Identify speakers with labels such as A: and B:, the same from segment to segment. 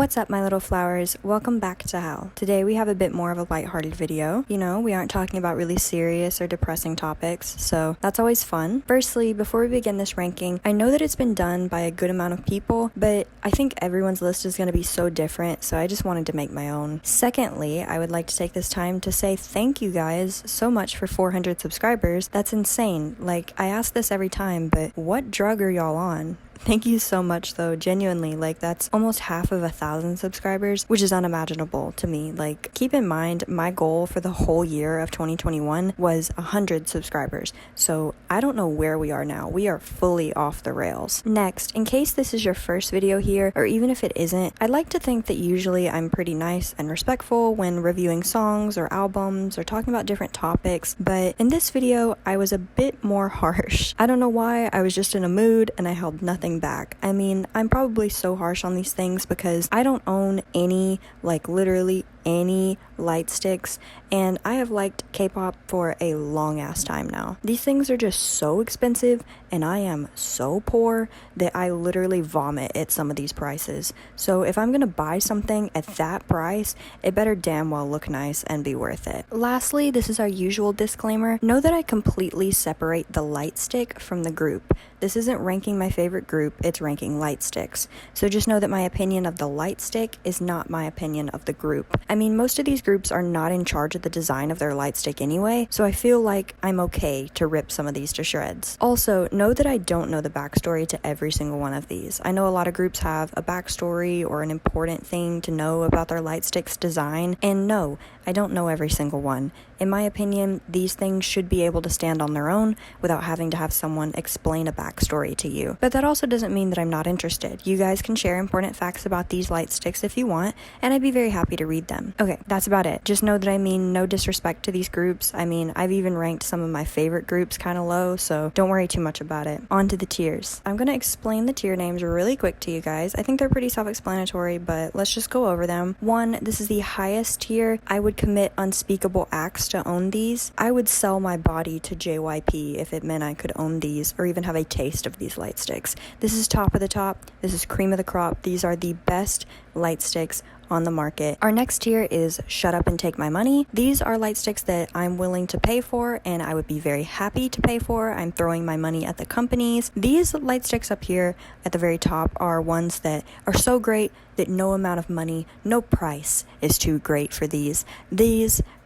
A: What's up, my little flowers? Welcome back to hell. Today we have a bit more of a lighthearted video. You know, we aren't talking about really serious or depressing topics, so that's always fun. Firstly, before we begin this ranking, I know that it's been done by a good amount of people, but I think everyone's list is going to be so different, so I just wanted to make my own. Secondly, I would like to take this time to say thank you guys so much for 400 subscribers. That's insane. Like, I ask this every time, but what drug are y'all on? Thank you so much though, genuinely. Like, that's almost half of 1,000 subscribers, which is unimaginable to me. Like, keep in mind, my goal for the whole year of 2021 was 100 subscribers. So I don't know where we are now. We are fully off the rails. Next, in case this is your first video here, or even if it isn't, I'd like to think that usually I'm pretty nice and respectful when reviewing songs or albums or talking about different topics, but in this video, I was a bit more harsh. I don't know why, I was just in a mood and I held nothing back. I mean, I'm probably so harsh on these things because I don't own any, like literally any light sticks, and I have liked K-pop for a long ass time now. These things are just so expensive and I am so poor that I literally vomit at some of these prices. So if I'm gonna buy something at that price, it better damn well look nice and be worth it. Lastly, this is our usual disclaimer. Know that I completely separate the light stick from the group. This isn't ranking my favorite group, it's ranking light sticks. So just know that my opinion of the light stick is not my opinion of the group. I mean, most of these groups are not in charge of the design of their light stick anyway, so I feel like I'm okay to rip some of these to shreds. Also, know that I don't know the backstory to every single one of these. I know a lot of groups have a backstory or an important thing to know about their light stick's design, and no, I don't know every single one. In my opinion, these things should be able to stand on their own without having to have someone explain a backstory to you. But that also doesn't mean that I'm not interested. You guys can share important facts about these light sticks if you want, and I'd be very happy to read them. Okay, that's about it. Just know that I mean no disrespect to these groups. I mean, I've even ranked some of my favorite groups kind of low, so don't worry too much about it. On to the tiers. I'm gonna explain the tier names really quick to you guys. I think they're pretty self-explanatory, but let's just go over them. 1, this is the highest tier. I would commit unspeakable acts to own these. I would sell my body to JYP if it meant I could own these or even have a taste of these light sticks. This is top of the top. This is cream of the crop. These are the best light sticks on the market. Our next tier is shut up and take my money. These are light sticks that I'm willing to pay for and I would be very happy to pay for. I'm throwing my money at the companies. These light sticks up here at the very top are ones that are so great that no amount of money, no price is too great for these.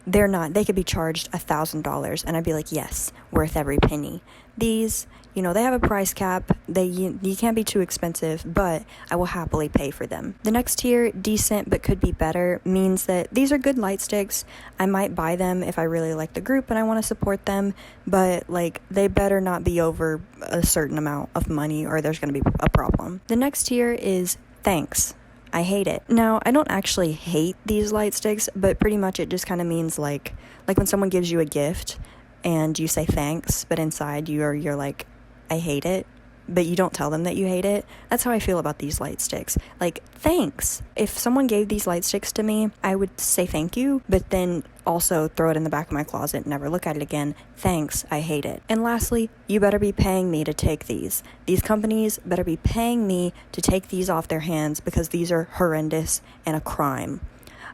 A: They're not. They could be charged $1,000 and I'd be like, yes, worth every penny. These, you know, they have a price cap. You can't be too expensive, but I will happily pay for them. The next tier, decent but could be better, means that these are good light sticks. I might buy them if I really like the group and I want to support them, but like they better not be over a certain amount of money or there's going to be a problem. The next tier is thanks. I hate it. Now, I don't actually hate these light sticks, but pretty much it just kind of means like when someone gives you a gift and you say thanks, but inside you're like, I hate it, but you don't tell them that you hate it. That's how I feel about these light sticks. Like, thanks. If someone gave these light sticks to me, I would say thank you, but then also throw it in the back of my closet, never look at it again. Thanks, I hate it. And lastly, you better be paying me to take these. These companies better be paying me to take these off their hands because these are horrendous and a crime.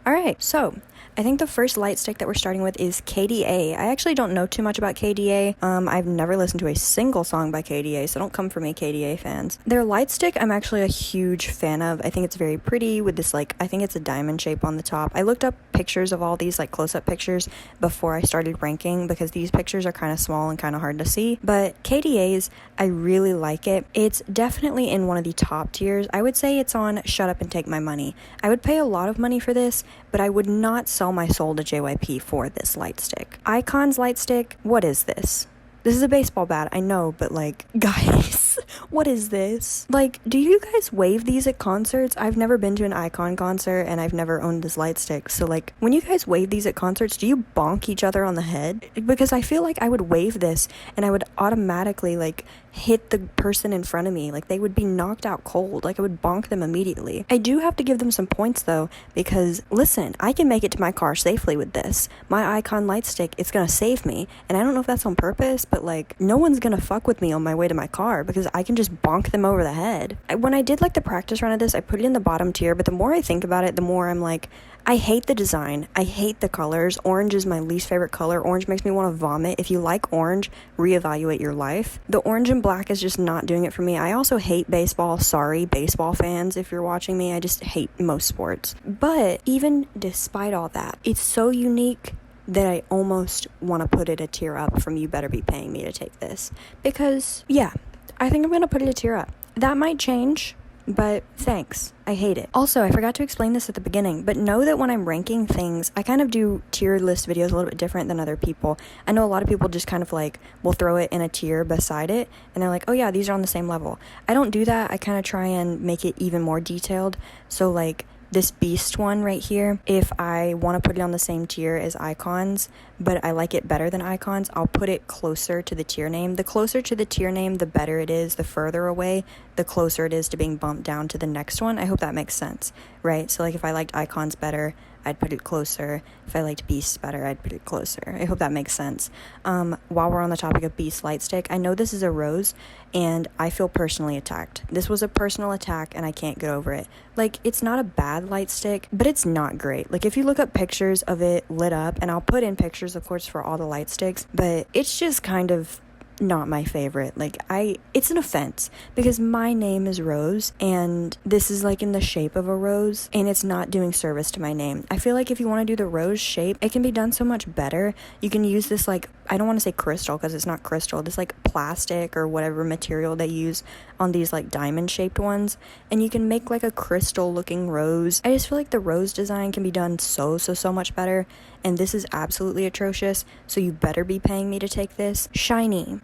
A: Alright, so I think the first light stick that we're starting with is KDA. I actually don't know too much about KDA. I've never listened to a single song by KDA, so don't come for me, KDA fans. Their light stick, I'm actually a huge fan of. I think it's very pretty with this, like, I think it's a diamond shape on the top. I looked up pictures of all these, like, close-up pictures before I started ranking because these pictures are kind of small and kind of hard to see. But KDA's, I really like it. It's definitely in one of the top tiers. I would say it's on Shut Up and Take My Money. I would pay a lot of money for this, but I would not sell my soul to JYP for this light stick. Icon's light stick, what is this? This is a baseball bat, I know, but like, guys, what is this? Like, do you guys wave these at concerts? I've never been to an Icon concert and I've never owned this light stick. So like, when you guys wave these at concerts, do you bonk each other on the head? Because I feel like I would wave this and I would automatically like hit the person in front of me. Like, they would be knocked out cold. Like, I would bonk them immediately. I do have to give them some points though, because listen, I can make it to my car safely with this. My Icon light stick, it's gonna save me. And I don't know if that's on purpose, but but like no one's gonna fuck with me on my way to my car because I can just bonk them over the head. When I did like the practice run of this, I put it in the bottom tier, but the more I think about it, the more I'm like, I hate the design. I hate the colors. Orange is my least favorite color. Orange makes me want to vomit. If you like orange, reevaluate your life. The orange and black is just not doing it for me. I also hate baseball. Sorry, baseball fans, if you're watching me. I just hate most sports. But even despite all that, it's so unique that I almost want to put it a tier up from You Better Be Paying Me to take this. Because, yeah, I think I'm going to put it a tier up. That might change, but thanks. I hate it. Also, I forgot to explain this at the beginning, but know that when I'm ranking things, I kind of do tier list videos a little bit different than other people. I know a lot of people just kind of like will throw it in a tier beside it, and they're like, oh yeah, these are on the same level. I don't do that. I kind of try and make it even more detailed. So like, this beast one right here, if I want to put it on the same tier as icons, but I like it better than icons, I'll put it closer to the tier name. The closer to the tier name, the better it is. The further away, the closer it is to being bumped down to the next one. I hope that makes sense, right? So like if I liked icons better, I'd put it closer. If I liked beasts better, I'd put it closer. I hope that makes sense. While we're on the topic of beast lightstick, I know this is a rose, and I feel personally attacked. This was a personal attack, and I can't get over it. Like, it's not a bad lightstick, but it's not great. Like, if you look up pictures of it lit up, and I'll put in pictures, of course, for all the lightsticks, but it's just kind of not my favorite. Like, it's an offense because my name is Rose and this is like in the shape of a rose and it's not doing service to my name. I feel like if you want to do the rose shape, it can be done so much better. You can use this, like, I don't want to say crystal because it's not crystal, this like plastic or whatever material they use on these like diamond shaped ones, and you can make like a crystal looking rose. I just feel like the rose design can be done so much better, and this is absolutely atrocious, so you better be paying me to take this. Shiny.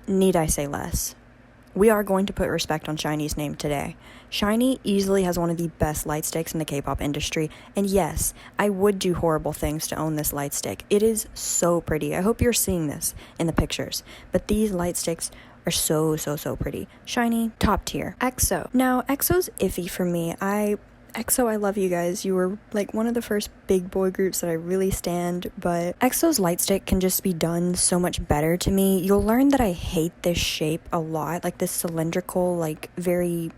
A: Need I say less? We are going to put respect on Shiny's name today. Shiny easily has one of the best light sticks in the K-pop industry, and yes, I would do horrible things to own this light stick. It is so pretty. I hope you're seeing this in the pictures, but these light sticks are so pretty. Shiny, top tier. EXO. Now, EXO's iffy for me. EXO, I love you guys. You were like one of the first big boy groups that I really stand, but EXO's lightstick can just be done so much better to me. You'll learn that I hate this shape a lot, like this cylindrical, like very,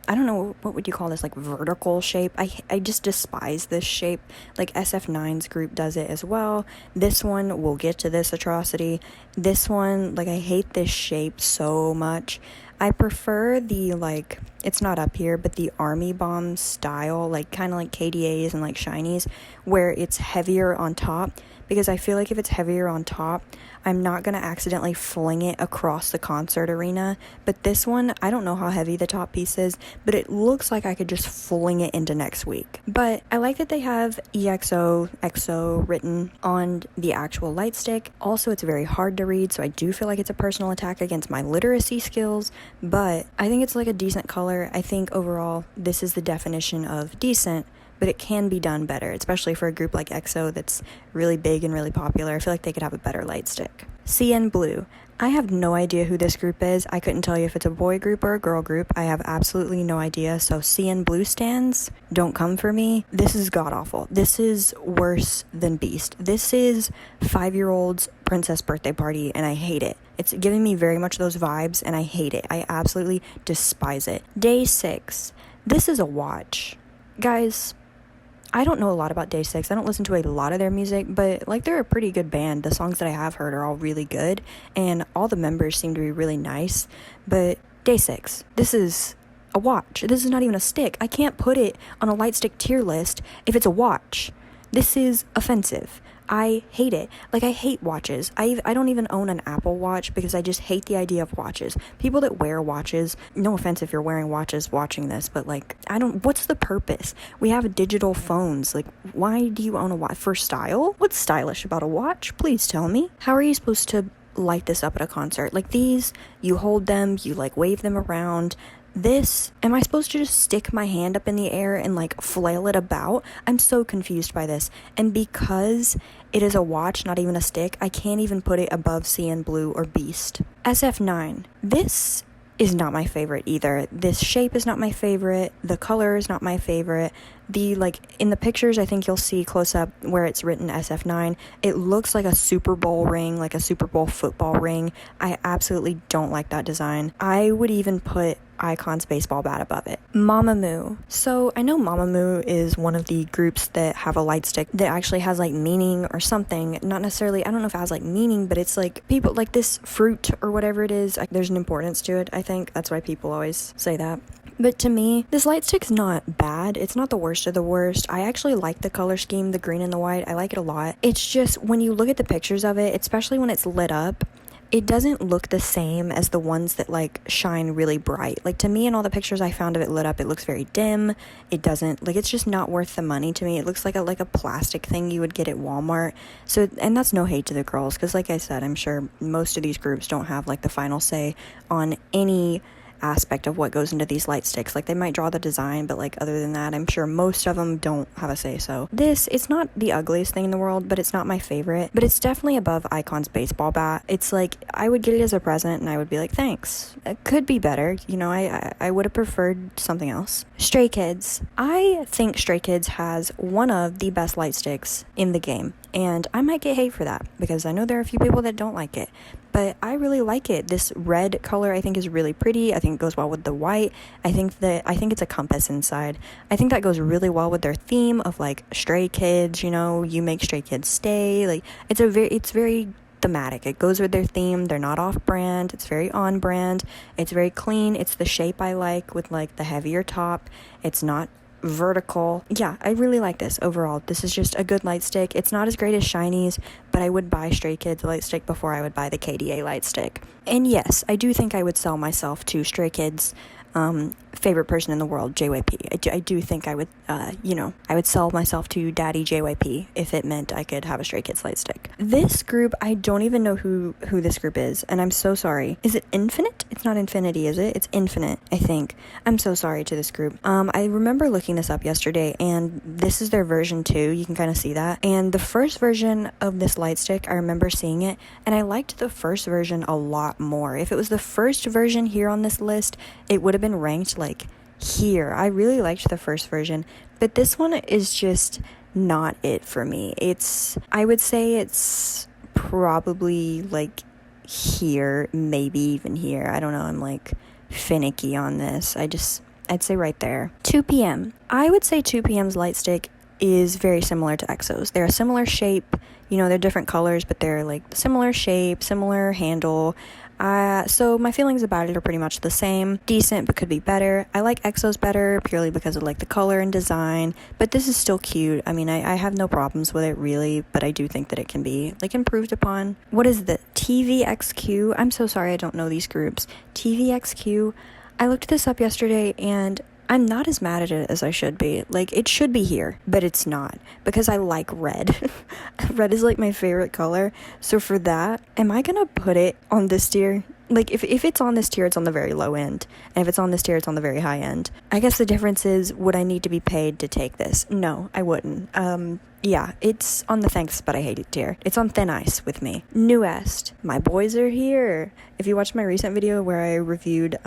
A: I don't know, what would you call this, like vertical shape? I just despise this shape. Like SF9's group does it as well. This one, we'll get to this atrocity. This one, like, I hate this shape so much. I prefer the, like, it's not up here, but the Army Bomb style, like kind of like KDA's and like Shiny's, where it's heavier on top, because I feel like if it's heavier on top, I'm not going to accidentally fling it across the concert arena. But this one, I don't know how heavy the top piece is, but it looks like I could just fling it into next week. But I like that they have EXO, EXO written on the actual light stick. Also, it's very hard to read, so I do feel like it's a personal attack against my literacy skills, but I think it's like a decent color. I think overall, this is the definition of decent, but it can be done better, especially for a group like EXO that's really big and really popular. I feel like they could have a better light stick. CN Blue. I have no idea who this group is. I couldn't tell you if it's a boy group or a girl group. I have absolutely no idea. So CN Blue stands, don't come for me. This is god-awful. This is worse than Beast. This is 5-year-old's princess birthday party, and I hate it. It's giving me very much those vibes, and I hate it. I absolutely despise it. Day 6. This is a watch. Guys, I don't know a lot about Day 6. I don't listen to a lot of their music, but like, they're a pretty good band. The songs that I have heard are all really good, and all the members seem to be really nice. But Day 6, this is a watch. This is not even a stick. I can't put it on a light stick tier list if it's a watch. This is offensive. I hate it. Like, I hate watches. I don't even own an Apple Watch because I just hate the idea of watches. People that wear watches, no offense if you're wearing watches watching this, but like, what's the purpose? We have digital phones. Like, why do you own a watch? For style? What's stylish about a watch? Please tell me. How are you supposed to light this up at a concert? Like, these, you hold them, you like wave them around. This, am I supposed to just stick my hand up in the air and like flail it about? I'm so confused by this. And because it is a watch, not even a stick, I can't even put it above CN Blue or Beast. SF9. This is not my favorite either. This shape is not my favorite. The color is not my favorite. In the pictures, I think you'll see close up where it's written SF9. It looks like a Super Bowl ring, like a Super Bowl football ring. I absolutely don't like that design. I would even put Icon's baseball bat above it. Mamamoo. So I know Mamamoo is one of the groups that have a light stick that actually has like meaning or something. Not necessarily, I don't know if it has like meaning, but it's like people like this fruit or whatever it is. There's an importance to it, I think. That's why people always say that. But to me, this light stick's not bad. It's not the worst of the worst. I actually like the color scheme, the green and the white. I like it a lot. It's just when you look at the pictures of it, especially when it's lit up, it doesn't look the same as the ones that like shine really bright. Like to me, in all the pictures I found of it lit up, it looks very dim. It doesn't, like, it's just not worth the money to me. It looks like a plastic thing you would get at Walmart. So, and that's no hate to the girls, because like I said, I'm sure most of these groups don't have like the final say on any aspect of what goes into these light sticks. Like they might draw the design, but like other than that, I'm sure most of them don't have a say. So this, it's not the ugliest thing in the world, but it's not my favorite, but it's definitely above Icon's baseball bat. It's like I would get it as a present and I would be like, thanks. It could be better, you know. I would have preferred something else. Stray Kids. I think Stray Kids has one of the best light sticks in the game, and I might get hate for that because I know there are a few people that don't like it, but I really like it. This red color I think is really pretty. I think it goes well with the white. I think it's a compass inside. I think that goes really well with their theme of like stray kids, you know, you make stray kids stay. Like it's very thematic. It goes with their theme. They're not off brand. It's very on brand. It's very clean. It's the shape I like with like the heavier top. It's not vertical. Yeah, I really like this overall. This is just a good light stick. It's not as great as Shiny's, but I would buy Stray Kids light stick before I would buy the KDA light stick. And yes, I do think I would sell myself to Stray Kids favorite person in the world, JYP. I do think I would, I would sell myself to Daddy JYP if it meant I could have a Stray Kids light stick. This group, I don't even know who this group is, and I'm so sorry. Is it Infinite? It's not Infinity, is it? It's Infinite, I think. I'm so sorry to this group. I remember looking this up yesterday, and this is their version 2. You can kind of see that. And the first version of this light stick, I remember seeing it, and I liked the first version a lot more. If it was the first version here on this list, it would have been ranked like here. I really liked the first version, but this one is just not it for me. I would say it's probably like here, maybe even here. I don't know, I'm like finicky on this. I'd say right there. 2PM. I would say 2PM's light stick is very similar to EXO's. They're a similar shape, you know, they're different colors, but they're like similar shape, similar handle. So my feelings about it are pretty much the same. Decent, but could be better. I like EXO's better purely because of like the color and design, but this is still cute. I mean, I have no problems with it really, but I do think that it can be like improved upon. What is the TVXQ? I'm so sorry, I don't know these groups. TVXQ. I looked this up yesterday and I'm not as mad at it as I should be. Like, it should be here, but it's not, because I like red. Red is like my favorite color. So for that, am I gonna put it on this tier? Like, if it's on this tier, it's on the very low end. And if it's on this tier, it's on the very high end. I guess the difference is, would I need to be paid to take this? No, I wouldn't. Yeah, it's on the thanks but I hate it tier. It's on thin ice with me. Newest. My boys are here. If you watched my recent video where I reviewed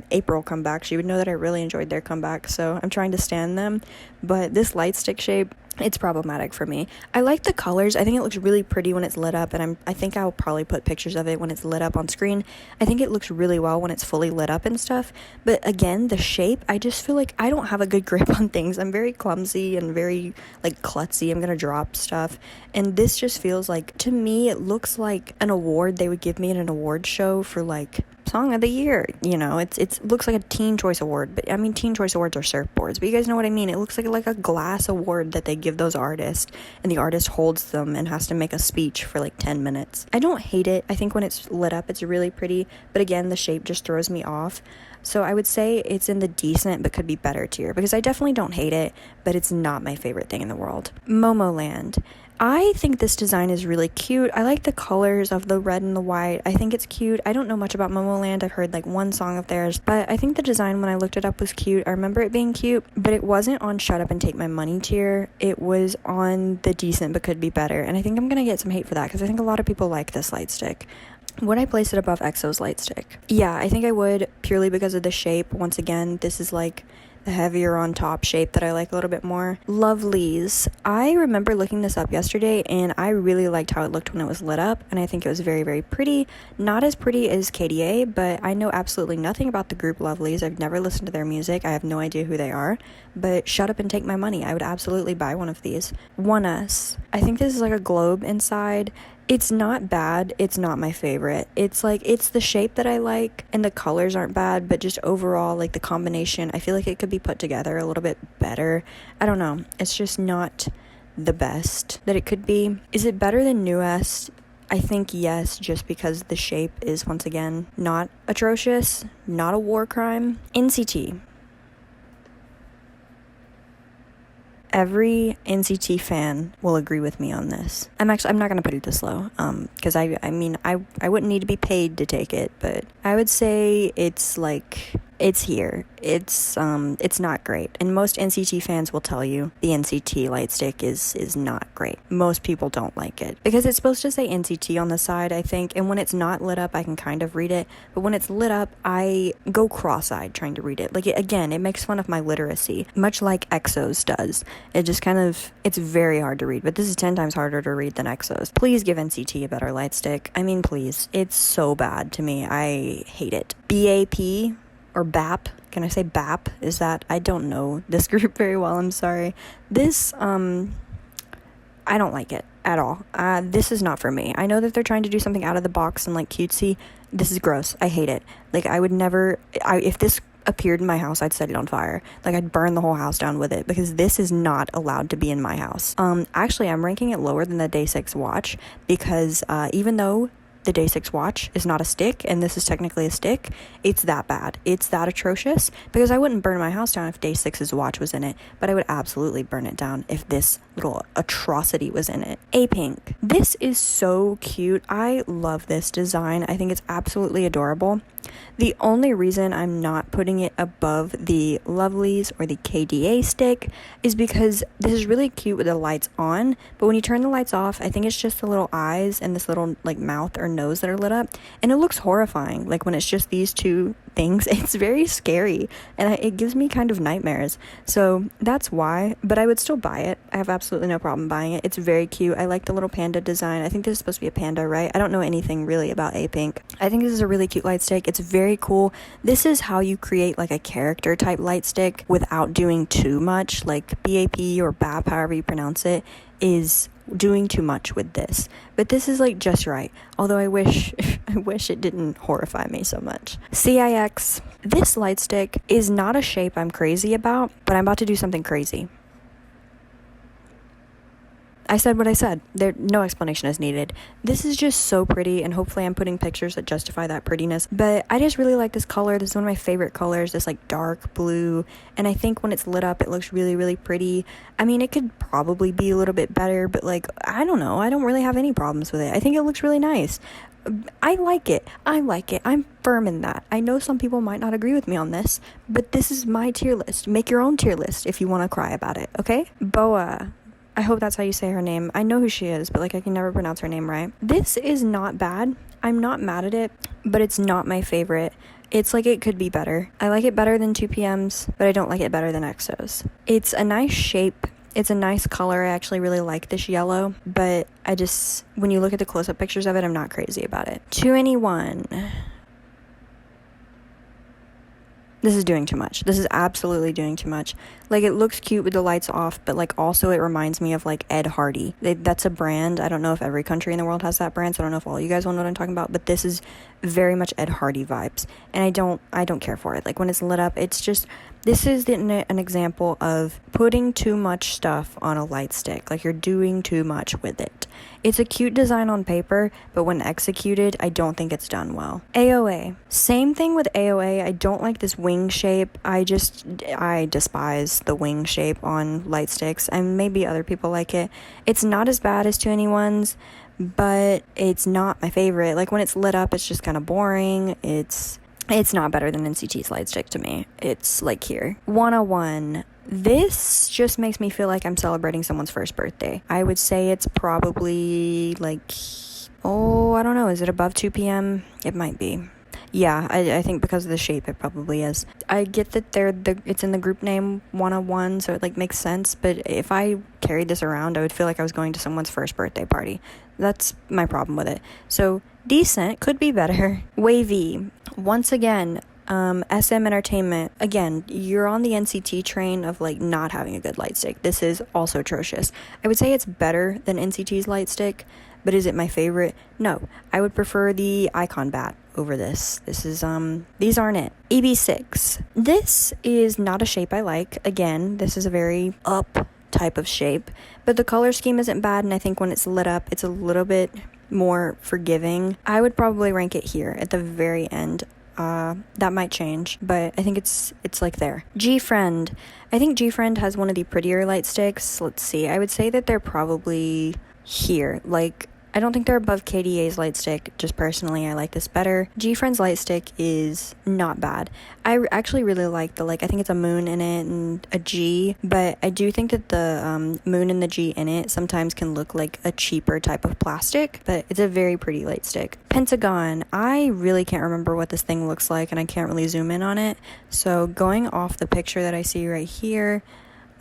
A: April comebacks, you would know that I really enjoyed their comeback, so I'm trying to stand them. But this light stick shape, it's problematic for me. I like the colors. I think it looks really pretty when it's lit up, and I think I'll probably put pictures of it when it's lit up on screen. I think it looks really well when it's fully lit up and stuff. But again, the shape, I just feel like I don't have a good grip on things. I'm very clumsy and very like klutzy. I'm gonna drop stuff. And this just feels like, to me, it looks like an award they would give me at an award show for like Song of the Year, you know. It looks like a Teen Choice Award, but I mean, Teen Choice Awards are surfboards, but you guys know what I mean. It looks like a glass award that they give those artists, and the artist holds them and has to make a speech for like 10 minutes. I don't hate it. I think when it's lit up, it's really pretty, but again, the shape just throws me off. So I would say it's in the decent but could be better tier, because I definitely don't hate it, but it's not my favorite thing in the world. Momoland. I think this design is really cute. I like the colors of the red and the white. I think it's cute. I don't know much about Momoland. I've heard like one song of theirs, but I think the design when I looked it up was cute. I remember it being cute, but it wasn't on Shut Up and Take My Money tier. It was on the decent but could be better, and I think I'm gonna get some hate for that because I think a lot of people like this light stick. Would I place it above EXO's lightstick? Yeah, I think I would, purely because of the shape. Once again, this is like the heavier on top shape that I like a little bit more. Lovelies. I remember looking this up yesterday, and I really liked how it looked when it was lit up, and I think it was very, very pretty. Not as pretty as KDA, but I know absolutely nothing about the group Lovelies. I've never listened to their music. I have no idea who they are, but shut up and take my money. I would absolutely buy one of these. 1S. I think this is like a globe inside. It's not bad. It's not my favorite. It's the shape that I like, and the colors aren't bad, but just overall, like the combination, I feel like it could be put together a little bit better. I don't know. It's just not the best that it could be. Is it better than NewS? I think yes, just because the shape is, once again, not atrocious, not a war crime. NCT. Every NCT fan will agree with me on this. I'm not going to put it this low, because I wouldn't need to be paid to take it, but I would say it's here. It's not great. And most NCT fans will tell you the NCT lightstick is not great. Most people don't like it because it's supposed to say NCT on the side, I think, and when it's not lit up, I can kind of read it, but when it's lit up, I go cross-eyed trying to read it. It makes fun of my literacy, much like EXO's does. It just it's very hard to read, but this is 10 times harder to read than EXO's. Please give NCT a better lightstick. I mean, please. It's so bad to me. I hate it. BAP or BAP. Can I say BAP? Is that, I don't know this group very well, I'm sorry. This, I don't like it at all. This is not for me. I know that they're trying to do something out of the box and like cutesy. This is gross. I hate it. I would never, if this appeared in my house, I'd set it on fire. I'd burn the whole house down with it, because this is not allowed to be in my house. Actually, I'm ranking it lower than the Day 6 watch, because even though the Day 6 watch is not a stick, and this is technically a stick, it's that bad. It's that atrocious, because I wouldn't burn my house down if Day 6's watch was in it, but I would absolutely burn it down if this little atrocity was in it. A-Pink. This is so cute. I love this design. I think it's absolutely adorable. The only reason I'm not putting it above the Lovelies or the KDA stick is because this is really cute with the lights on, but when you turn the lights off, I think it's just the little eyes and this little mouth or nose that are lit up, and it looks horrifying. When it's just these two things, it's very scary, and it gives me kind of nightmares. So that's why, but I would still buy it. I have absolutely no problem buying it. It's very cute. I like the little panda design. I think this is supposed to be a panda, right? I don't know anything really about A-Pink. I think this is a really cute light stick. It's very cool. This is how you create a character type light stick without doing too much. BAP or BAP, however you pronounce it, is doing too much with this, but this is just right, although I wish it didn't horrify me so much. CIX. This light stick is not a shape I'm crazy about, but I'm about to do something crazy. I said what I said. No explanation is needed. This is just so pretty, and hopefully I'm putting pictures that justify that prettiness. But I just really like this color. This is one of my favorite colors, this dark blue. And I think when it's lit up, it looks really, really pretty. I mean, it could probably be a little bit better, but I don't know. I don't really have any problems with it. I think it looks really nice. I like it. I'm firm in that. I know some people might not agree with me on this, but this is my tier list. Make your own tier list if you want to cry about it, okay? Boa. I hope that's how you say her name. I know who she is, but I can never pronounce her name right. This is not bad. I'm not mad at it, but it's not my favorite. It's it could be better. I like it better than 2PM's, but I don't like it better than EXO's. It's a nice shape. It's a nice color. I actually really like this yellow, but when you look at the close-up pictures of it, I'm not crazy about it. 2NE1. This is doing too much. This is absolutely doing too much. It looks cute with the lights off, but also it reminds me of Ed Hardy. That's a brand. I don't know if every country in the world has that brand, so I don't know if all you guys will know what I'm talking about, but this is very much Ed Hardy vibes, and I don't care for it. When it's lit up, it's just, this is an example of putting too much stuff on a light stick. You're doing too much with it. It's a cute design on paper, but when executed, I don't think it's done well. AOA. Same thing with AOA. I don't like this wing shape. I despise the wing shape on light sticks, and maybe other people like it. It's not as bad as 2NE1's, but it's not my favorite. When it's lit up, it's just kind of boring. It's not better than NCT's light stick to me. It's here. 101. This just makes me feel like I'm celebrating someone's first birthday. I would say it's probably Oh, I don't know. Is it above 2 p.m.? It might be. Yeah, I think because of the shape, it probably is. I get that it's in the group name 101, so it like makes sense. But if I carried this around, I would feel like I was going to someone's first birthday party. That's my problem with it. So decent, could be better. Wavy, once again. SM Entertainment, again, you're on the NCT train of like not having a good light stick. This is also atrocious. I would say it's better than NCT's light stick, but is it my favorite? No. I would prefer the Icon Bat over this. This is, these aren't it. EB6. This is not a shape I like. Again, this is a very up type of shape, but the color scheme isn't bad, and I think when it's lit up, it's a little bit more forgiving. I would probably rank it here at the very end. That might change, but I think it's like there. G-Friend. I think G-Friend has one of the prettier light sticks. Let's see. I would say that they're probably here. Like, I don't think they're above KDA's light stick. Just personally, I like this better. G-Friend's light stick is not bad. I actually really like the, like, I think it's a moon in it and a G, but I do think that the moon and the G in it sometimes can look like a cheaper type of plastic, but it's a very pretty light stick. Pentagon. I really can't remember what this thing looks like, and I can't really zoom in on it. So going off the picture that I see right here,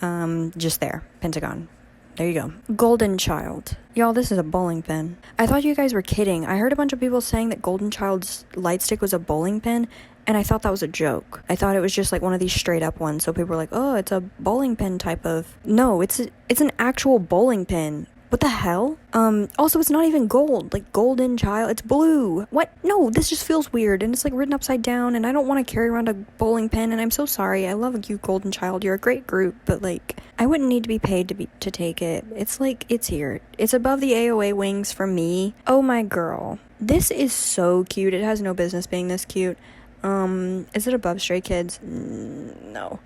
A: just there, Pentagon. There you go. Golden Child. Y'all, this is a bowling pin. I thought you guys were kidding. I heard a bunch of people saying that Golden Child's light stick was a bowling pin, and I thought that was a joke. I thought it was just like one of these straight up ones, so people were like, oh, it's a bowling pin type of... No, it's an actual bowling pin. What the hell? Also, it's not even gold. Like, Golden Child. It's blue. What? No, this just feels weird. And it's, like, written upside down. And I don't want to carry around a bowling pin. And I'm so sorry. I love you, Golden Child. You're a great group. But, like, I wouldn't need to be paid to take it. It's, like, it's here. It's above the AOA wings for me. Oh, my girl. This is so cute. It has no business being this cute. Is it above Stray Kids? No.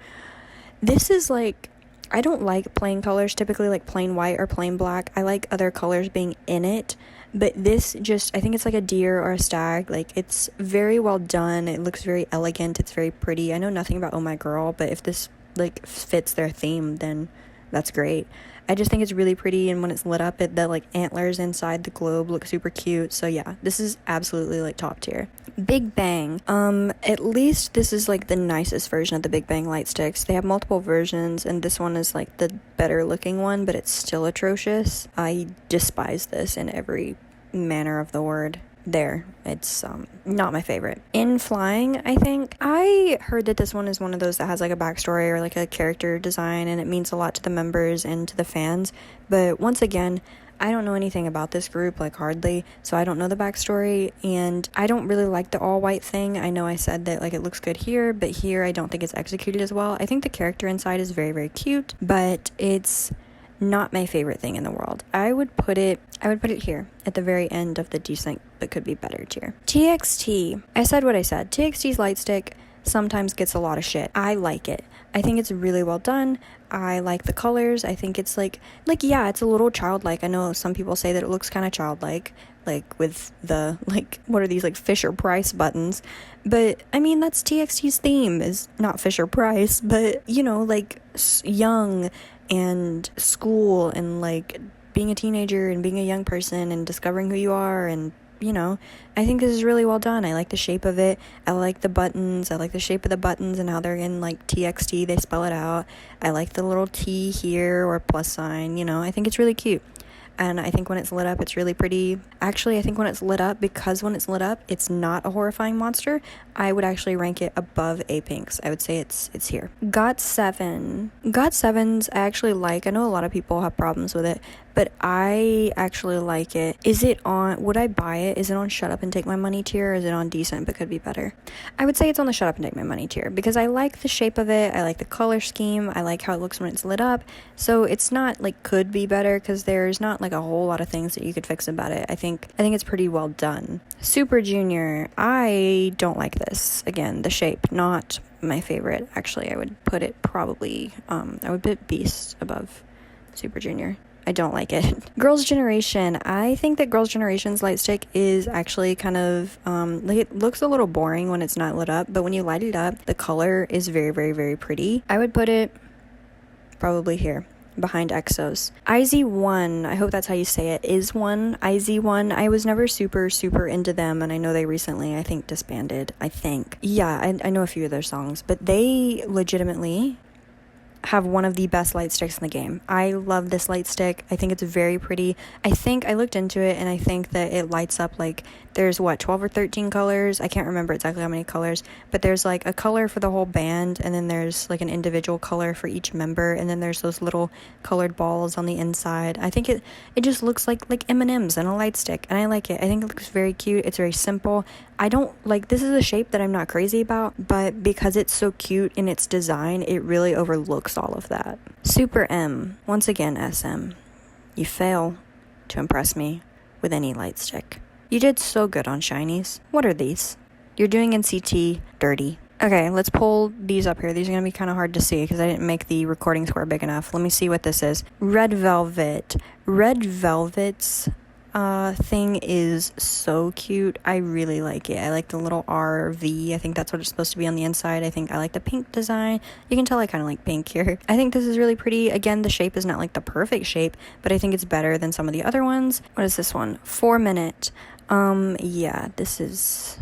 A: This is, like... I don't like plain colors, typically like plain white or plain black. I like other colors being in it, but this just, I think it's like a deer or a stag. Like, it's very well done. It looks very elegant. It's very pretty. I know nothing about Oh My Girl, but if this like fits their theme, then that's great. I just think it's really pretty, and when it's lit up, the like antlers inside the globe look super cute. So yeah, this is absolutely like top tier. Big Bang. At least this is like the nicest version of the Big Bang light sticks. They have multiple versions, and this one is like the better looking one, but it's still atrocious. I despise this in every manner of the word. There, it's not my favorite. In Flying, I think I heard that this one is one of those that has like a backstory or like a character design, and it means a lot to the members and to the fans. But once again, I don't know anything about this group, like hardly, so I don't know the backstory, and I don't really like the all white thing. I know I said that like it looks good here, but here I don't think it's executed as well. I think the character inside is very, very cute, but it's not my favorite thing in the world. I would put it here at the very end of the decent but could be better tier. TXT. I said what I said. TXT's light stick sometimes gets a lot of shit. I like it. I think it's really well done. I like the colors. I think it's like yeah, it's a little childlike. I know some people say that it looks kind of childlike, like with the like what are these like Fisher Price buttons, but I mean that's TXT's theme, is not Fisher Price, but you know, like young and school and like being a teenager and being a young person and discovering who you are, and you know, I think this is really well done. I like the shape of it. I like the buttons. I like the shape of the buttons and how they're in like TXT, they spell it out. I like the little T here or plus sign, you know. I think it's really cute. And I think when it's lit up, it's really pretty. Actually, I think when it's lit up, because when it's lit up, it's not a horrifying monster, I would actually rank it above A-Pinks. I would say it's here. GOT7. GOT7's I actually like. I know a lot of people have problems with it, but I actually like it. Is it on, would I buy it? Is it on Shut Up and Take My Money tier, or is it on Decent but could be better? I would say it's on the Shut Up and Take My Money tier, because I like the shape of it, I like the color scheme, I like how it looks when it's lit up, so it's not like could be better, because there's not like a whole lot of things that you could fix about it. I think it's pretty well done. Super Junior, I don't like this. Again, the shape, not my favorite. Actually, I would put it probably, I would put Beast above Super Junior. I don't like it. Girls' Generation. I think that Girls' Generation's light stick is actually kind of, like it looks a little boring when it's not lit up, but when you light it up, the color is very, very, very pretty. I would put it probably here. behind Exos. IZ1, I hope that's how you say it, is one. IZ1, I was never super into them, and I know they recently, I think, disbanded, I think. Yeah, I know a few of their songs, but they legitimately have one of the best light sticks in the game. I love this light stick. I think it's very pretty. I think I looked into it and I think that it lights up like there's 12 or 13 colors. I can't remember exactly how many colors, but there's like a color for the whole band, and then there's like an individual color for each member, and then there's those little colored balls on the inside. I think it just looks like M&Ms and a light stick, and I like it. I think it looks very cute. It's very simple. I don't like, this is a shape that I'm not crazy about, but because it's so cute in its design, it really overlooks all of that. Super M, once again SM, you fail to impress me with any light stick. You did so good on shinies. What are these? You're doing NCT dirty. Okay, let's pull these up here. These are gonna be kind of hard to see because I didn't make the recording square big enough. Let me see what this is. Red Velvet. Red Velvet's thing is so cute. I really like it. I like the little RV. I think that's what it's supposed to be on the inside. I think I like the pink design. You can tell I kind of like pink here. I think this is really pretty. Again, the shape is not like the perfect shape, but I think it's better than some of the other ones. What is this one? 4 minute. Yeah, this is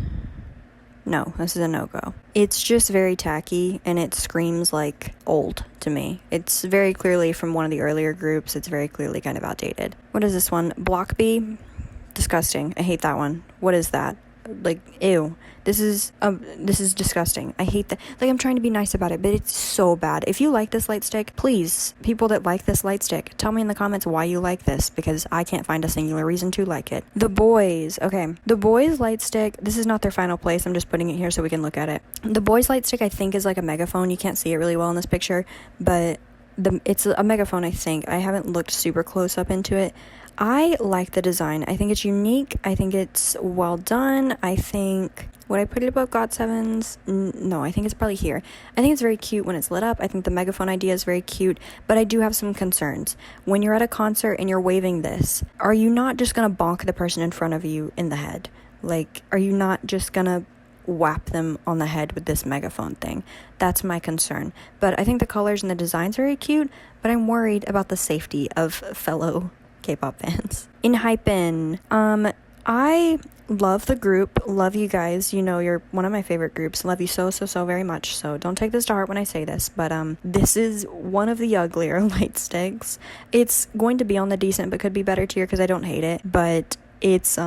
A: a no-go. It's just very tacky, and it screams like old to me. It's very clearly from one of the earlier groups. It's very clearly kind of outdated. What is this one? Block B? Disgusting. I hate that one. What is that? Like, ew. This is disgusting. I hate that. Like, I'm trying to be nice about it, but it's so bad. If you like this light stick, please, people that like this light stick, tell me in the comments why you like this, because I can't find a singular reason to like it. The Boys. Okay. The Boys light stick, this is not their final place. I'm just putting it here so we can look at it. The Boys light stick, I think, is like a megaphone. You can't see it really well in this picture, but it's a megaphone, I think. I haven't looked super close up into it. I like the design. I think it's unique. I think it's well done. I think, would I put it above GOT7's? No, I think it's probably here. I think it's very cute when it's lit up. I think the megaphone idea is very cute, but I do have some concerns. When you're at a concert and you're waving this, are you not just gonna bonk the person in front of you in the head? Like, are you not just gonna whap them on the head with this megaphone thing? That's my concern. But I think the colors and the design's very cute, but I'm worried about the safety of fellow K-pop fans. In Hypen, I love the group, love you guys, you know, you're one of my favorite groups, love you so very much, so don't take this to heart when I say this, but this is one of the uglier light sticks. It's going to be on the decent but could be better tier because I don't hate it, but it's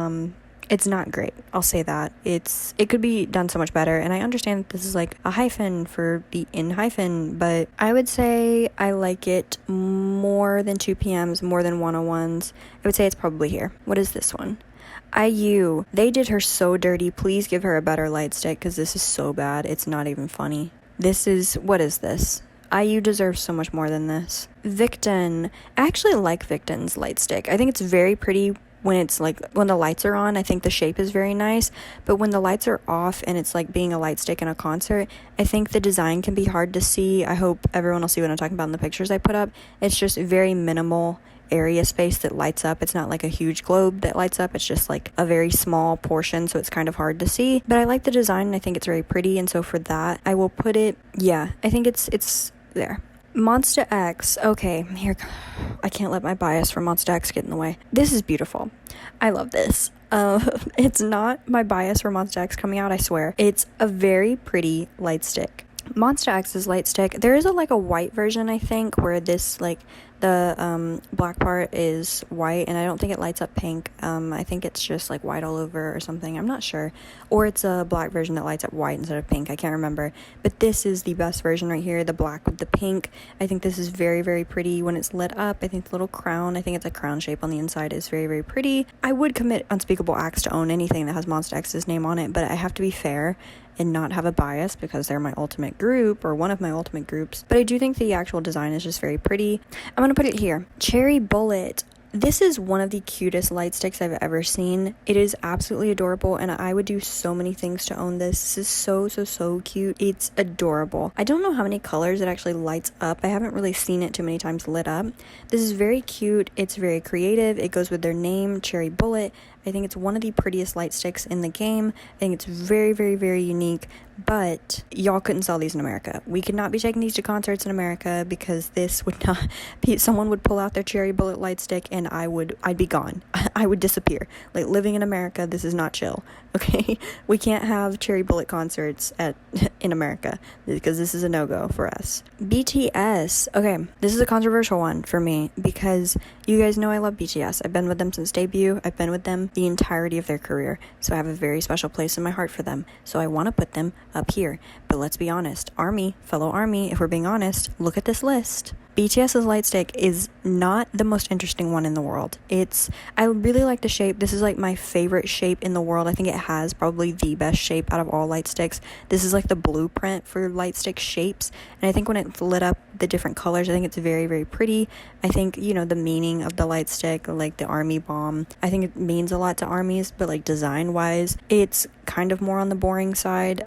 A: not great. I'll say that. It could be done so much better, and I understand that this is like a hyphen for the in hyphen, but I would say I like it more than 2 PMs, more than 101s. I would say it's probably here. What is this one? IU. They did her so dirty. Please give her a better light stick because this is so bad. It's not even funny. What is this? IU deserves so much more than this. Victon. I actually like Victon's light stick. I think it's very pretty when it's like, when the lights are on. I think the shape is very nice, but when the lights are off and it's like being a light stick in a concert, I think the design can be hard to see. I hope everyone will see what I'm talking about in the pictures I put up. It's just very minimal area space that lights up. It's not like a huge globe that lights up. It's just like a very small portion, so it's kind of hard to see, but I like the design and I think it's very pretty, and so for that I will put it, yeah, I think it's there. Monsta X. Okay, here. I can't let my bias for Monsta X get in the way. This is beautiful. I love this. It's not my bias for Monsta X coming out, I swear. It's a very pretty light stick. Monsta X's light stick, there is a white version, I think, where this, like, the black part is white, and I don't think it lights up pink. I think it's just like white all over or something. I'm not sure. Or it's a black version that lights up white instead of pink. I can't remember. But this is the best version right here, the black with the pink. I think this is very pretty when it's lit up. I think the little crown, I think it's a crown shape on the inside, is very pretty. I would commit unspeakable acts to own anything that has Monsta X's name on it, but I have to be fair and not have a bias because they're my ultimate group, or one of my ultimate groups. But I do think the actual design is just very pretty. I'm gonna put it here. Cherry Bullet. This is one of the cutest light sticks I've ever seen. It is absolutely adorable, and I would do so many things to own this. This is so cute. It's adorable. I don't know how many colors it actually lights up. I haven't really seen it too many times lit up. This is very cute. It's very creative. It goes with their name, Cherry Bullet. I think it's one of the prettiest light sticks in the game. I think it's very unique, but y'all couldn't sell these in America. We could not be taking these to concerts in America because this would not be, someone would pull out their Cherry Bullet light stick and I'd be gone. I would disappear. Like, living in America, this is not chill, okay? We can't have Cherry Bullet concerts in America because this is a no-go for us. BTS. Okay, this is a controversial one for me because you guys know I love BTS. I've been with them since debut. I've been with them the entirety of their career, so I have a very special place in my heart for them. So I want to put them up here. But let's be honest, fellow Army, if we're being honest, look at this list. BTS's light stick is not the most interesting one in the world. I really like the shape. This is like my favorite shape in the world. I think it has probably the best shape out of all light sticks. This is like the blueprint for light stick shapes, and I think when it's lit up, the different colors, I think it's very pretty. I think, you know, the meaning of the light stick, like the Army Bomb, I think it means a lot to armies, but like design wise, it's kind of more on the boring side.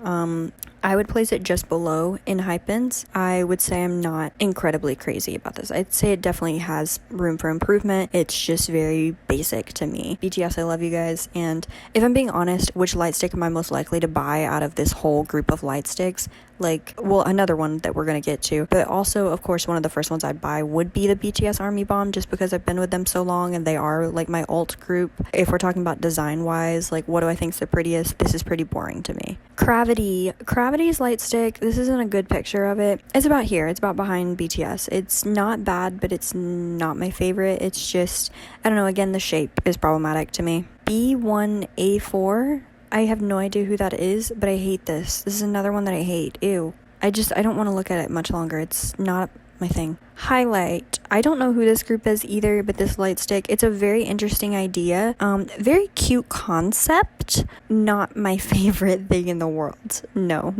A: I would place it just below in Hypens. I would say I'm not incredibly crazy about this. I'd say it definitely has room for improvement. It's just very basic to me. BTS, I love you guys. And if I'm being honest, which light stick am I most likely to buy out of this whole group of light sticks? Another one that we're going to get to, but also, of course, one of the first ones I'd buy would be the Bts Army Bomb, just because I've been with them so long and they are like my alt group. If we're talking about design wise, like, what do I think's the prettiest? This is pretty boring to me. Gravity's light stick, this isn't a good picture of it. It's about here. It's about behind BTS. It's not bad, but it's not my favorite. It's just, I don't know, again, the shape is problematic to me. B1A4, I have no idea who that is, but I hate this. This is another one that I hate. Ew. I don't want to look at it much longer. It's not my thing. Highlight. I don't know who this group is either, but this light stick, it's a very interesting idea. Very cute concept. Not my favorite thing in the world. No.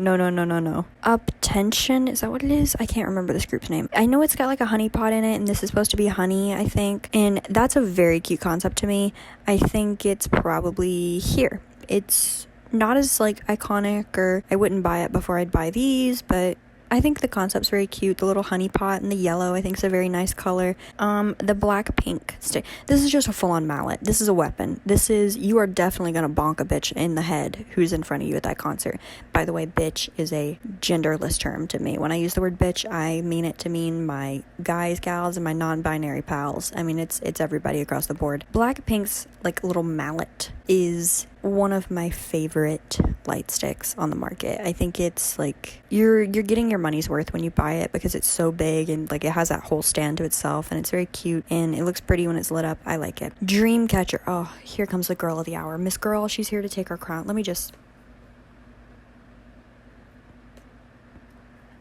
A: Up Tension, is that what it is? I can't remember this group's name. I know it's got like a honey pot in it, and this is supposed to be honey, I think. And that's a very cute concept to me. I think it's probably here. It's not as like iconic, or I wouldn't buy it before I'd buy these, but I think the concept's very cute. The little honey pot and the yellow, I think, is a very nice color. The black pink stick. This is just a full-on mallet. This is a weapon. You are definitely gonna bonk a bitch in the head who's in front of you at that concert. By the way, bitch is a genderless term to me. When I use the word bitch, I mean it to mean my guys, gals, and my non-binary pals. I mean, it's everybody across the board. Black pink's like little mallet is one of my favorite light sticks on the market. I think it's like you're getting your money's worth when you buy it, because it's so big and like it has that whole stand to itself, and it's very cute and it looks pretty when it's lit up. I like it. Dreamcatcher. Oh, here comes the girl of the hour. Miss Girl, she's here to take her crown.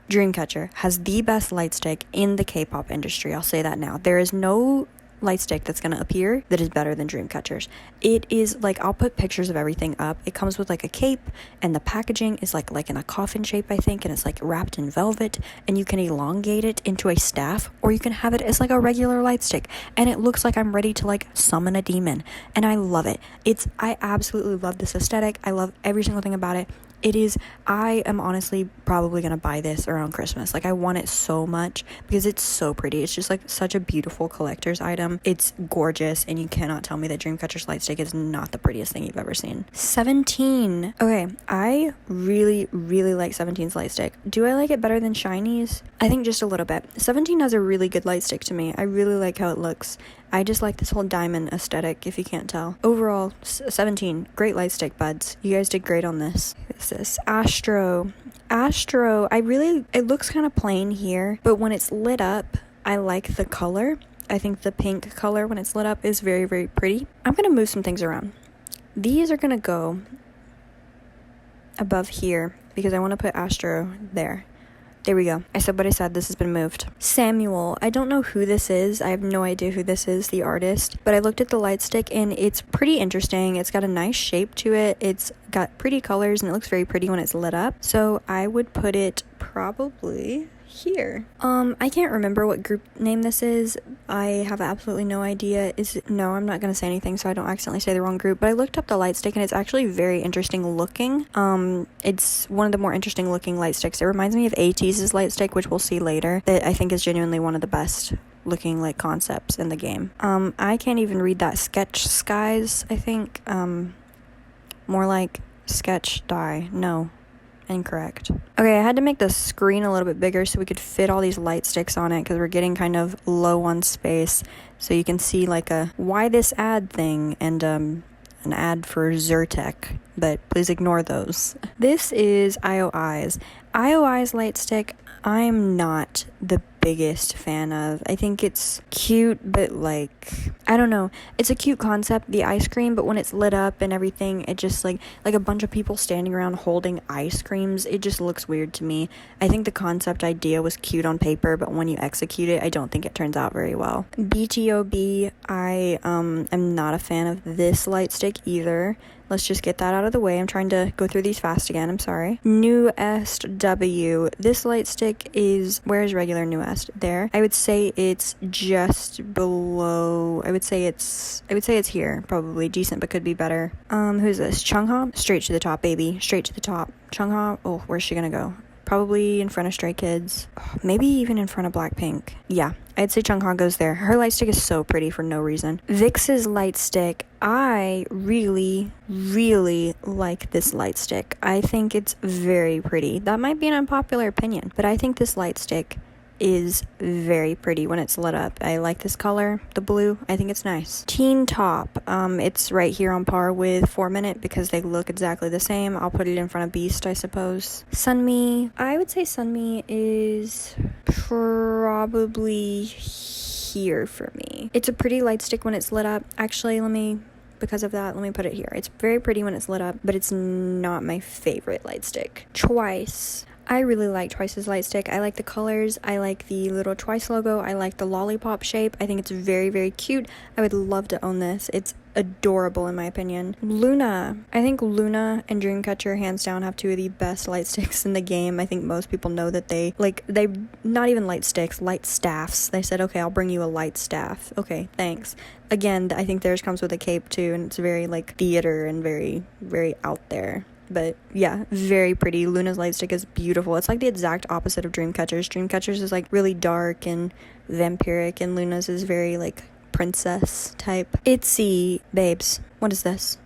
A: Dreamcatcher has the best light stick in the K-pop industry. I'll say that now. There is no light stick that's gonna appear that is better than Dreamcatcher's. It is like, I'll put pictures of everything up. It comes with like a cape, and the packaging is like in a coffin shape, I think, and it's like wrapped in velvet, and you can elongate it into a staff, or you can have it as like a regular light stick, and it looks like I'm ready to like summon a demon, and I love it. I absolutely love this aesthetic. I love every single thing about it. I am honestly probably gonna buy this around Christmas. Like, I want it so much because it's so pretty. It's just like such a beautiful collector's item. It's gorgeous, and you cannot tell me that Dreamcatcher's light stick is not the prettiest thing you've ever seen. 17. Okay, I really like 17's light stick. Do I like it better than Shiny's? I think just a little bit. 17 has a really good light stick to me. I really like how it looks. I just like this whole diamond aesthetic, if you can't tell. Overall, 17, great light stick, buds. You guys did great on this. What's this? Astro, it looks kind of plain here, but when it's lit up, I like the color. I think the pink color when it's lit up is very pretty. I'm gonna move some things around. These are gonna go above here because I want to put Astro there. There we go. I said what I said. This has been moved. Samuel. I don't know who this is. I have no idea who this is, the artist. But I looked at the light stick, and it's pretty interesting. It's got a nice shape to it. It's got pretty colors, and it looks very pretty when it's lit up. So I would put it probably here. I can't remember what group name this is. I have absolutely no idea. No, I'm not gonna say anything so I don't accidentally say the wrong group, but I looked up the light stick and it's actually very interesting looking. It's one of the more interesting looking light sticks. It reminds me of ATEEZ's light stick, which we'll see later, that I think is genuinely one of the best looking like concepts in the game. I can't even read that. Sketch skies, I think. More like sketch die. No. Incorrect. Okay, I had to make the screen a little bit bigger so we could fit all these light sticks on it because we're getting kind of low on space. So you can see like a why this ad thing and an ad for Zyrtec, but please ignore those. This is IOI's. IOI's light stick, I'm not the biggest fan of. I think it's cute, but like, I don't know. It's a cute concept, the ice cream, but when it's lit up and everything, it just like a bunch of people standing around holding ice creams, it just looks weird to me. I think the concept idea was cute on paper, but when you execute it, I don't think it turns out very well. BTOB, I am not a fan of this light stick either. Let's just get that out of the way. I'm trying to go through these fast again. I'm sorry. Newest W. This light stick is, where's regular Newest? There. I would say it's just below. I would say it's here. Probably decent, but could be better. Who's this? Chungha? Straight to the top, baby. Straight to the top. Chungha. Oh, where's she gonna go? Probably in front of Stray Kids. Maybe even in front of Blackpink. Yeah, I'd say Chungha goes there. Her light stick is so pretty for no reason. Vixx's light stick. I really, really like this light stick. I think it's very pretty. That might be an unpopular opinion, but I think this light stick is very pretty when it's lit up. I like this color, the blue. I think it's nice. Teen Top. It's right here on par with 4 Minute because they look exactly the same. I'll put it in front of Beast, I suppose. Sunmi. I would say Sunmi is probably here for me. It's a pretty light stick when it's lit up. Actually, because of that, let me put it here. It's very pretty when it's lit up, but it's not my favorite light stick. Twice. I really like Twice's light stick. I like the colors. I like the little Twice logo. I like the lollipop shape. I think it's very, very cute. I would love to own this. It's adorable in my opinion. Luna. I think Luna and Dreamcatcher hands down have two of the best light sticks in the game. I think most people know that they not even light sticks, light staffs. They said, okay, I'll bring you a light staff. Okay, thanks. Again, I think theirs comes with a cape too, and it's very like theater and very, very out there. But yeah, very pretty. Luna's light stick is beautiful. It's like the exact opposite of Dreamcatcher's. Dreamcatcher's is like really dark and vampiric, and Luna's is very like princess type. Itsy, babes. What is this?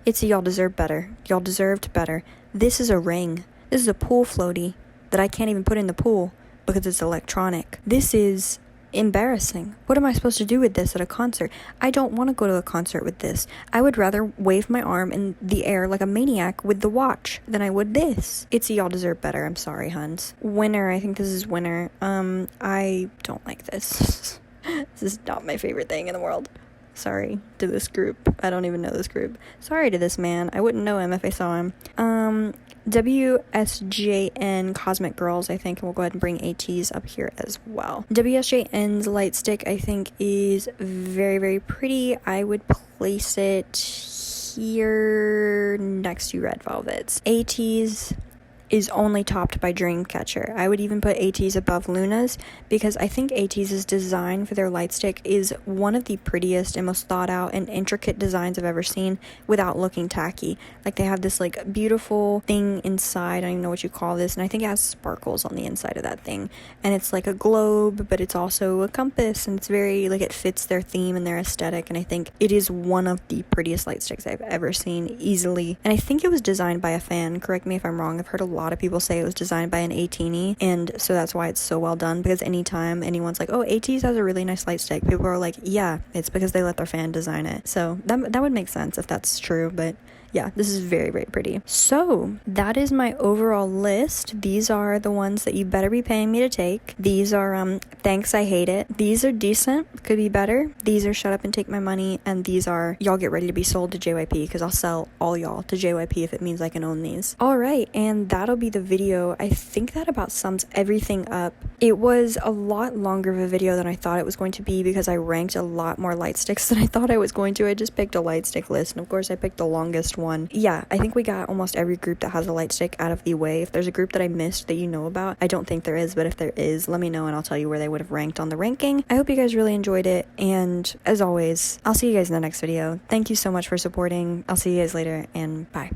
A: Itsy, y'all deserve better. Y'all deserved better. This is a ring. This is a pool floaty that I can't even put in the pool because it's electronic. This is embarrassing. What am I supposed to do with this at a concert? I don't want to go to a concert with this. I would rather wave my arm in the air like a maniac with the watch than I would this. Itsy, y'all deserve better. I'm sorry, huns. Winner. I think this is Winner. I don't like this. This is not my favorite thing in the world. Sorry to this group. I don't even know this group. Sorry to this man. I wouldn't know him if I saw him. WSJN Cosmic Girls, I think, and we'll go ahead and bring ATEEZ up here as well. WSJN's light stick, I think, is very, very pretty. I would place it here next to Red Velvet's. ATEEZ is only topped by Dreamcatcher. I would even put ATEEZ above Luna's because I think ATEEZ's design for their light stick is one of the prettiest and most thought out and intricate designs I've ever seen without looking tacky. Like they have this like beautiful thing inside. I don't even know what you call this, and I think it has sparkles on the inside of that thing, and it's like a globe, but it's also a compass, and it's very like it fits their theme and their aesthetic, and I think it is one of the prettiest light sticks I've ever seen easily. And I think it was designed by a fan. Correct me if I'm wrong. I've heard a lot of people say it was designed by an ATEEZ, and so that's why it's so well done, because anytime anyone's like, oh, ATEEZ has a really nice light stick, people are like, yeah, it's because they let their fan design it. So that would make sense if that's true, but yeah, this is very, very pretty. So that is my overall list. These are the ones that you better be paying me to take. These are thanks, I hate it. These are decent, could be better. These are shut up and take my money, and these are y'all get ready to be sold to JYP, because I'll sell all y'all to JYP if it means I can own these. All right, and that'll be the video. I think that about sums everything up. It was a lot longer of a video than I thought it was going to be because I ranked a lot more light sticks than I thought I was going to. I just picked a light stick list, and of course I picked the longest one one. Yeah, I think we got almost every group that has a light stick out of the way. If there's a group that I missed that you know about, I don't think there is, but if there is, let me know and I'll tell you where they would have ranked on the ranking. I hope you guys really enjoyed it, and as always, I'll see you guys in the next video. Thank you so much for supporting. I'll see you guys later, and bye.